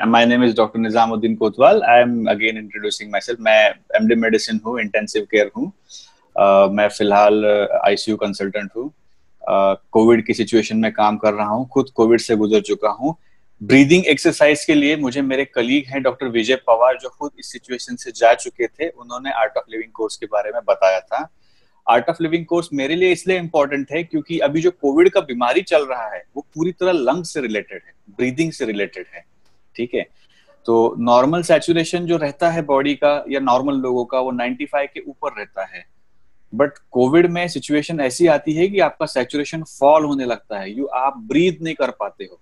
My name is Dr. Nizamuddin Kotwal. I am again introducing myself. मैं MD medicine हूँ, intensive care हूँ। मैं फिलहाल आईसीयू कंसल्टेंट हूँ। कोविड की सिचुएशन में काम कर रहा हूँ, खुद कोविड से गुजर चुका हूँ। ब्रीदिंग एक्सरसाइज के लिए मुझे मेरे कलीग हैं डॉक्टर विजय पवार, जो खुद इस सिचुएशन से जा चुके थे। उन्होंने आर्ट ऑफ लिविंग कोर्स के बारे में बताया था। आर्ट ऑफ लिविंग कोर्स मेरे लिए इसलिए इम्पोर्टेंट है क्योंकि अभी जो कोविड का बीमारी चल रहा है वो पूरी तरह लंग से रिलेटेड है, ब्रीदिंग से रिलेटेड है। ठीक है, तो नॉर्मल सैचुरेशन जो रहता है बॉडी का या नॉर्मल लोगों का वो 95 के ऊपर रहता है। बट कोविड में सिचुएशन ऐसी आती है कि आपका सैचुरेशन फॉल होने लगता है, आप ब्रीथ नहीं कर पाते हो।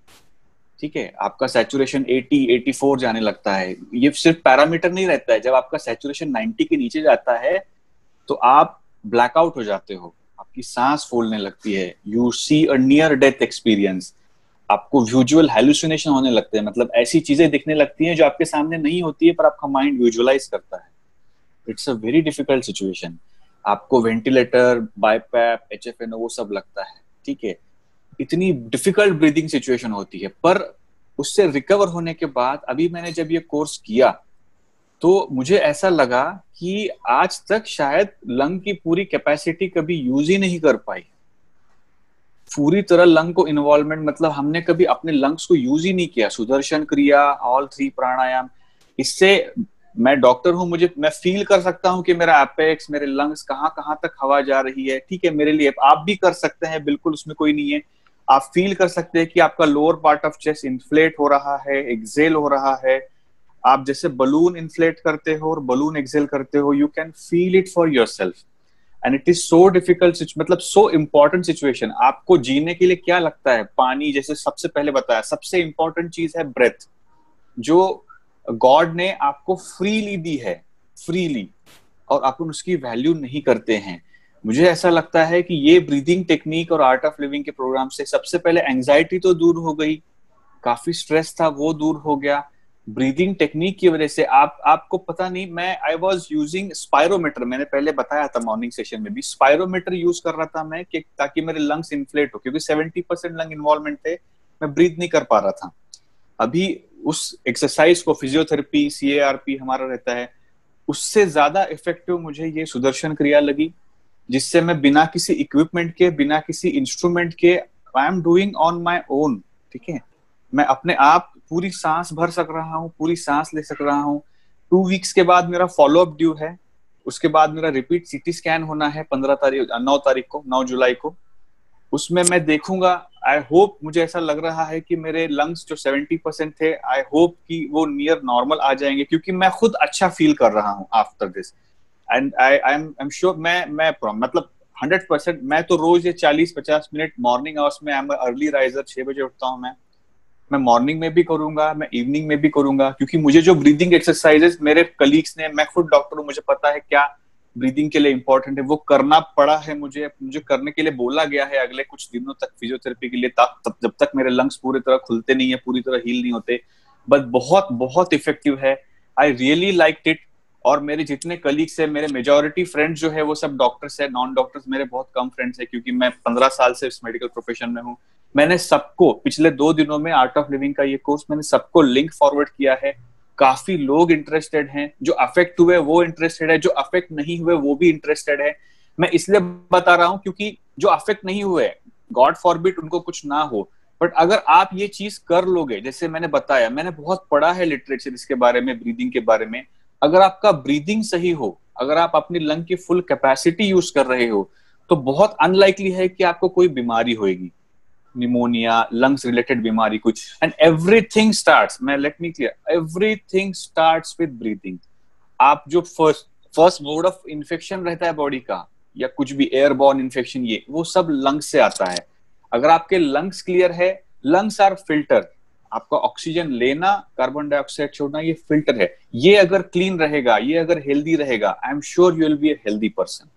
ठीक है, आपका सैचुरेशन 80 84 जाने लगता है। ये सिर्फ पैरामीटर नहीं रहता है, जब आपका सैचुरेशन 90 के नीचे जाता है तो आप ब्लैकआउट हो जाते हो, आपकी सांस फूलने लगती है, you see a near death experience, आपको विजुअल हैलुसिनेशन होने लगते हैं। मतलब ऐसी चीजें दिखने लगती हैं जो आपके सामने नहीं होती है पर आपका माइंड विजुअलाइज करता है। It's a very difficult situation. आपको वेंटिलेटर, बाईपैप, एचएफएनओ वो सब लगता है। ठीक है, इतनी डिफिकल्ट ब्रीदिंग सिचुएशन होती है। पर उससे रिकवर होने के बाद अभी मैंने जब ये कोर्स किया तो मुझे ऐसा लगा कि आज तक शायद लंग की पूरी कैपेसिटी कभी यूज ही नहीं कर पाई। पूरी तरह लंग को इन्वॉल्वमेंट, मतलब हमने कभी अपने लंग्स को यूज ही नहीं किया। सुदर्शन क्रिया, ऑल 3 प्राणायाम, इससे मैं डॉक्टर हूं, मैं फील कर सकता हूं कि मेरा एपेक्स, मेरे लंग्स कहाँ कहाँ तक हवा जा रही है। ठीक है, मेरे लिए आप भी कर सकते हैं, बिल्कुल उसमें कोई नहीं है। आप फील कर सकते हैं कि आपका lower part of chest inflate हो रहा है, एक्सेल हो रहा है। आप जैसे बलून इन्फ्लेट करते हो और बलून एक्सेल करते हो, you can feel it for yourself. And it is so difficult, मतलब सो इंपॉर्टेंट सिचुएशन। आपको जीने के लिए क्या लगता है? पानी, जैसे सबसे पहले बताया, सबसे इंपॉर्टेंट चीज है ब्रेथ, जो गॉड ने आपको फ्रीली दी है, फ्रीली, और अपन उसकी वैल्यू नहीं करते हैं। मुझे ऐसा लगता है कि ये ब्रीदिंग टेक्निक और आर्ट ऑफ लिविंग के प्रोग्राम से सबसे पहले एंजाइटी तो दूर हो गई, काफी स्ट्रेस था वो दूर हो गया। ब्रीदिंग टेक्निक की वजह से आपको पता नहीं, मैं आई वाज यूजिंग स्पायरोमीटर, मैंने पहले बताया था मॉर्निंग सेशन में भी, स्पायरोमीटर यूज कर रहा था मैं कि ताकि मेरे लंग्स इन्फ्लेट हो, क्योंकि 70% लंग इन्वॉल्वमेंट थे, मैं ब्रीथ नहीं कर पा रहा था। अभी उस एक्सरसाइज को, फिजियोथेरेपी, CARP हमारा रहता है, उससे ज्यादा इफेक्टिव मुझे ये सुदर्शन क्रिया लगी, जिससे मैं बिना किसी इक्विपमेंट के, बिना किसी इंस्ट्रूमेंट के, I am doing on my own. ठीक है, मैं अपने आप पूरी सांस भर सक रहा हूँ, पूरी सांस ले सक रहा हूँ। 2 वीक्स के बाद मेरा फॉलोअप ड्यू है, उसके बाद मेरा रिपीट सीटी स्कैन होना है 9 तारीख को, 9 जुलाई को। उसमें मैं देखूंगा, आई होप, मुझे ऐसा लग रहा है कि मेरे लंग्स जो 70% थे, आई होप कि वो नियर नॉर्मल आ जाएंगे, क्योंकि मैं खुद अच्छा फील कर रहा हूँ after this. And I am sure, मैं मतलब 100%, मैं तो रोज ये 40-50 मिनट मॉर्निंग आवर्स में, आई एम अर्ली राइजर, 6 बजे उठता हूँ मैं मॉर्निंग में भी करूंगा, मैं इवनिंग में भी करूंगा, क्योंकि मुझे जो ब्रीदिंग एक्सरसाइजेस मेरे कलीग्स ने, मैं खुद डॉक्टर हूँ, मुझे पता है क्या ब्रीदिंग के लिए इंपॉर्टेंट है, वो करना पड़ा है मुझे करने के लिए बोला गया है अगले कुछ दिनों तक फिजियोथेरेपी के लिए, तब जब तक मेरे लंग्स पूरी तरह खुलते नहीं है, पूरी तरह हील नहीं होते। बट बहुत बहुत इफेक्टिव है, आई रियली लाइक इट। और मेरे जितने कलीग्स है, मेरे मेजोरिटी फ्रेंड्स जो है वो सब डॉक्टर्स है, नॉन डॉक्टर्स मेरे बहुत कम फ्रेंड्स है, क्योंकि मैं 15 साल से इस मेडिकल प्रोफेशन में हूँ। मैंने सबको पिछले 2 दिनों में आर्ट ऑफ लिविंग का ये कोर्स मैंने सबको लिंक फॉरवर्ड किया है। काफी लोग इंटरेस्टेड हैं, जो अफेक्ट हुए वो इंटरेस्टेड है, जो अफेक्ट नहीं हुए वो भी इंटरेस्टेड है। मैं इसलिए बता रहा हूं क्योंकि जो अफेक्ट नहीं हुए, गॉड फॉरबिड उनको कुछ ना हो, बट अगर आप ये चीज कर लोगे, जैसे मैंने बताया, मैंने बहुत पढ़ा है लिटरेचर इसके बारे में, ब्रीदिंग के बारे में। अगर आपका ब्रीदिंग सही हो, अगर आप अपनी लंग की फुल कैपेसिटी यूज कर रहे हो, तो बहुत अनलाइकली है कि आपको कोई बीमारी होगी, निमोनिया, लंग्स रिलेटेड बीमारी कुछ। एंड एवरीथिंग स्टार्ट्स, मैं let me clear, everything starts with breathing. आप जो फर्स्ट मोड ऑफ इन्फेक्शन रहता है बॉडी का, या कुछ भी एयरबॉर्न इन्फेक्शन, ये वो सब लंग्स से आता है। अगर आपके लंग्स क्लियर है, लंग्स आर फिल्टर, आपका ऑक्सीजन लेना, कार्बन डाइऑक्साइड छोड़ना, ये फिल्टर है। ये अगर क्लीन रहेगा, ये अगर हेल्दी रहेगा, I am sure you will be a healthy person.